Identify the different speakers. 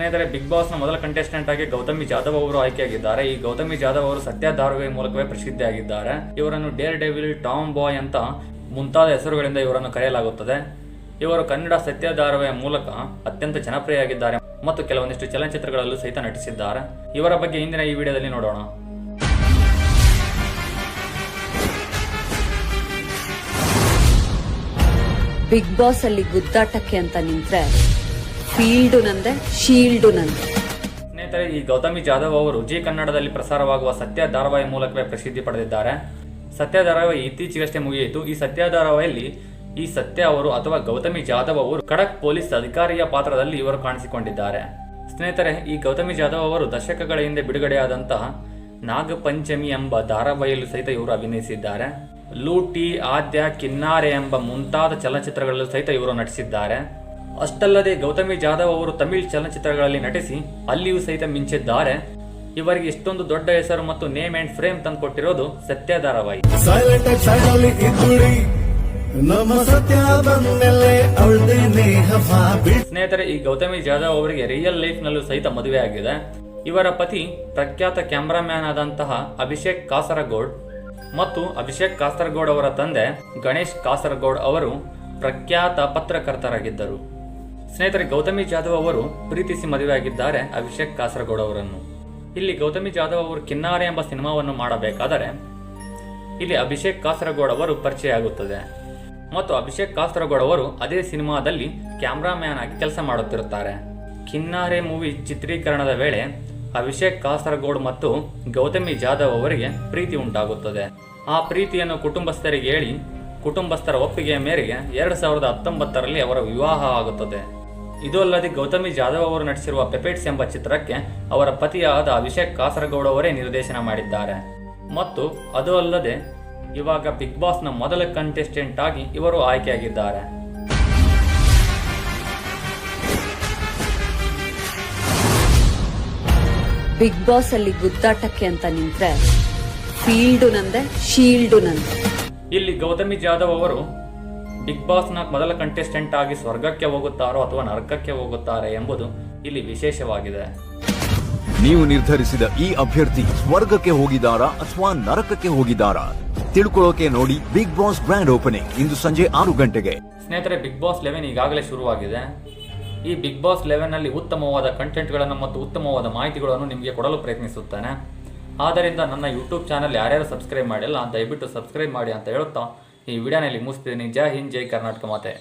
Speaker 1: ಸ್ನೇಹಿತರೆ, ಬಿಗ್ ಬಾಸ್ನ ಮೊದಲ ಕಂಟೆಸ್ಟೆಂಟ್ ಆಗಿ ಗೌತಮಿ ಜಾಧವ್ ಅವರು ಆಯ್ಕೆಯಾಗಿದ್ದಾರೆ. ಈ ಗೌತಮಿ ಜಾಧವ್ ಅವರು ಸತ್ಯ ಧಾರಾವಾಹಿ ಮೂಲಕವೇ ಪ್ರಸಿದ್ಧಿಯಾಗಿದ್ದಾರೆ. ಇವರನ್ನು ಡೇರ್ ಡೆವಿಲ್, ಟಾಮ್ ಬಾಯ್ ಅಂತ ಮುಂತಾದ ಹೆಸರುಗಳಿಂದ ಇವರನ್ನು ಕರೆಯಲಾಗುತ್ತದೆ. ಇವರು ಕನ್ನಡ ಸತ್ಯ ಧಾರಾವಾಹಿಯ ಮೂಲಕ ಅತ್ಯಂತ ಜನಪ್ರಿಯರಾಗಿದ್ದಾರೆ ಮತ್ತು ಕೆಲವೊಂದಿಷ್ಟು ಚಲನಚಿತ್ರಗಳಲ್ಲೂ ಸಹಿತ ನಟಿಸಿದ್ದಾರೆ. ಇವರ ಬಗ್ಗೆ ಇಂದಿನ ಈ ವಿಡಿಯೋದಲ್ಲಿ ನೋಡೋಣ.
Speaker 2: ಬಿಗ್ ಬಾಸ್ ಅಲ್ಲಿ ಗುದ್ದಾಟಕ್ಕೆ ಅಂತ ನಿಂತ್ರೆ ಫೀಲ್ಡು ನಂದೆ, ಶೀಲ್ಡು ನಂದೆ.
Speaker 1: ಸ್ನೇಹಿತರೆ, ಈ ಗೌತಮಿ ಜಾಧವ್ ಅವರು ಜಿ ಕನ್ನಡದಲ್ಲಿ ಪ್ರಸಾರವಾಗುವ ಸತ್ಯ ಧಾರಾವಾಹಿ ಮೂಲಕವೇ ಪ್ರಸಿದ್ಧಿ ಪಡೆದಿದ್ದಾರೆ. ಸತ್ಯ ಧಾರಾವಾಹಿ ಇತ್ತೀಚೆಗಷ್ಟೇ ಮುಗಿಯಿತು. ಈ ಸತ್ಯ ಧಾರಾವಾಹಿಯಲ್ಲಿ ಈ ಸತ್ಯ ಅವರು ಅಥವಾ ಗೌತಮಿ ಜಾಧವ್ ಅವರು ಖಡಕ್ ಪೊಲೀಸ್ ಅಧಿಕಾರಿಯ ಪಾತ್ರದಲ್ಲಿ ಇವರು ಕಾಣಿಸಿಕೊಂಡಿದ್ದಾರೆ. ಸ್ನೇಹಿತರೆ, ಈ ಗೌತಮಿ ಜಾಧವ್ ಅವರು ದಶಕಗಳ ಹಿಂದೆ ಬಿಡುಗಡೆಯಾದಂತಹ ನಾಗಪಂಚಮಿ ಎಂಬ ಧಾರಾವಾಹಿಯಲ್ಲೂ ಸಹಿತ ಇವರು ಅಭಿನಯಿಸಿದ್ದಾರೆ. ಲೂಟಿ, ಆದ್ಯ, ಕಿನ್ನಾರೆ ಎಂಬ ಮುಂತಾದ ಚಲನಚಿತ್ರಗಳಲ್ಲೂ ಸಹಿತ ಇವರು ನಟಿಸಿದ್ದಾರೆ. ಅಷ್ಟಲ್ಲದೆ ಗೌತಮಿ ಜಾಧವ್ ಅವರು ತಮಿಳ್ ಚಲನಚಿತ್ರಗಳಲ್ಲಿ ನಟಿಸಿ ಅಲ್ಲಿಯೂ ಸಹಿತ ಮಿಂಚಿದ್ದಾರೆ. ಇವರಿಗೆ ಇಷ್ಟೊಂದು ದೊಡ್ಡ ಹೆಸರು ಮತ್ತು ನೇಮ್ ಅಂಡ್ ಫ್ರೇಮ್ ತಂದುಕೊಟ್ಟಿರೋದು ಸತ್ಯ ಧಾರಾವಾಹಿ. ಸ್ನೇಹಿತರೆ, ಈ ಗೌತಮಿ ಜಾಧವ್ ಅವರಿಗೆ ರಿಯಲ್ ಲೈಫ್ ನಲ್ಲೂ ಸಹಿತ ಮದುವೆ ಆಗಿದೆ. ಇವರ ಪತಿ ಪ್ರಖ್ಯಾತ ಕ್ಯಾಮ್ರಾಮ್ಯಾನ್ ಆದಂತಹ ಅಭಿಷೇಕ್ ಕಾಸರಗೋಡ್ ಮತ್ತು ಅಭಿಷೇಕ್ ಕಾಸರಗೋಡ್ ಅವರ ತಂದೆ ಗಣೇಶ್ ಕಾಸರಗೋಡ್ ಅವರು ಪ್ರಖ್ಯಾತ ಪತ್ರಕರ್ತರಾಗಿದ್ದರು. ಸ್ನೇಹಿತರೆ, ಗೌತಮಿ ಜಾಧವ್ ಅವರು ಪ್ರೀತಿಸಿ ಮದುವೆಯಾಗಿದ್ದಾರೆ ಅಭಿಷೇಕ್ ಕಾಸರಗೋಡ್ ಅವರನ್ನು. ಇಲ್ಲಿ ಗೌತಮಿ ಜಾಧವ್ ಅವರು ಕಿನ್ನಾರೆ ಎಂಬ ಸಿನಿಮಾವನ್ನು ಮಾಡಬೇಕಾದರೆ ಇಲ್ಲಿ ಅಭಿಷೇಕ್ ಕಾಸರಗೋಡ್ ಅವರು ಪರಿಚಯ ಆಗುತ್ತದೆ ಮತ್ತು ಅಭಿಷೇಕ್ ಕಾಸರಗೋಡ್ ಅವರು ಅದೇ ಸಿನಿಮಾದಲ್ಲಿ ಕ್ಯಾಮ್ರಾಮ್ಯಾನ್ ಆಗಿ ಕೆಲಸ ಮಾಡುತ್ತಿರುತ್ತಾರೆ. ಕಿನ್ನಾರೆ ಮೂವಿ ಚಿತ್ರೀಕರಣದ ವೇಳೆ ಅಭಿಷೇಕ್ ಕಾಸರಗೋಡ್ ಮತ್ತು ಗೌತಮಿ ಜಾಧವ್ ಅವರಿಗೆ ಪ್ರೀತಿ ಉಂಟಾಗುತ್ತದೆ. ಆ ಪ್ರೀತಿಯನ್ನು ಕುಟುಂಬಸ್ಥರಿಗೆ ಹೇಳಿ ಕುಟುಂಬಸ್ಥರ ಒಪ್ಪಿಗೆಯ ಮೇರೆಗೆ 2019ರಲ್ಲಿ ಅವರ ವಿವಾಹ ಆಗುತ್ತದೆ. ಇದು ಅಲ್ಲದೆ ಗೌತಮಿ ಜಾಧವ್ ಅವರು ನಟಿಸಿರುವ ಪೆಪೆಟ್ಸ್ ಎಂಬ ಚಿತ್ರಕ್ಕೆ ಅವರ ಪತಿಯಾದ ಅಭಿಷೇಕ್ ಕಾಸರಗೋಡ್ ಅವರೇ ನಿರ್ದೇಶನ ಮಾಡಿದ್ದಾರೆ. ಮತ್ತು ಅದು ಅಲ್ಲದೆ ಇವಾಗ ಬಿಗ್ ಬಾಸ್ನ ಮೊದಲ ಕಂಟೆಸ್ಟೆಂಟ್ ಆಗಿ ಇವರು ಆಯ್ಕೆಯಾಗಿದ್ದಾರೆ.
Speaker 2: ಬಿಗ್ ಬಾಸ್ ಅಲ್ಲಿ ಗುದ್ದಾಟಕ್ಕೆ ಅಂತ ನಿಂತ್ರೆ ಫೀಲ್ಡು ನಂದೆ, ಶೀಲ್ಡು ನಂದೆ.
Speaker 1: ಇಲ್ಲಿ ಗೌತಮಿ ಜಾಧವ್ ಅವರು ಬಿಗ್ ಬಾಸ್ನ ಮೊದಲ ಕಂಟೆಸ್ಟೆಂಟ್ ಆಗಿ ಸ್ವರ್ಗಕ್ಕೆ ಹೋಗುತ್ತಾರೋ ಅಥವಾ ನರಕಕ್ಕೆ ಹೋಗುತ್ತಾರೆ ಎಂಬುದು ಇಲ್ಲಿ ವಿಶೇಷವಾಗಿದೆ.
Speaker 3: ನೀವು ನಿರ್ಧರಿಸಿದ ಈ ಅಭ್ಯರ್ಥಿ ಸ್ವರ್ಗಕ್ಕೆ ಹೋಗಿದ್ದಾರಾ ಅಥವಾ ನರಕಕ್ಕೆ ಹೋಗಿದ್ದಾರಾ ತಿಳ್ಕೊಳ್ಳೋಕೆ ನೋಡಿ ಬಿಗ್ ಬಾಸ್ ಗ್ರ್ಯಾಂಡ್ ಓಪನಿಂಗ್ ಇಂದು ಸಂಜೆ 6 ಗಂಟೆಗೆ.
Speaker 1: ಸ್ನೇಹಿತರೆ, ಬಿಗ್ ಬಾಸ್ 11 ಈಗಾಗಲೇ ಶುರುವಾಗಿದೆ. ಈ ಬಿಗ್ ಬಾಸ್ 11 ನಲ್ಲಿ ಉತ್ತಮವಾದ ಕಂಟೆಂಟ್ಗಳನ್ನು ಮತ್ತು ಉತ್ತಮವಾದ ಮಾಹಿತಿಗಳನ್ನು ನಿಮಗೆ ಕೊಡಲು ಪ್ರಯತ್ನಿಸುತ್ತೇನೆ. ಆದ್ದರಿಂದ ನನ್ನ ಯೂಟ್ಯೂಬ್ ಚಾನಲ್ ಯಾರ್ಯಾರು ಸಬ್ಸ್ಕ್ರೈಬ್ ಮಾಡಿಲ್ಲ ದಯವಿಟ್ಟು ಸಬ್ಸ್ಕ್ರೈಬ್ ಮಾಡಿ ಅಂತ ಹೇಳುತ್ತಾ ಈ ವಿಡಿಯೋನಲ್ಲಿ ಮುಗಿಸ್ತಿದ್ದೀನಿ. ಜೈ ಹಿಂದ್, ಜೈ ಕರ್ನಾಟಕ ಮಾತೆ.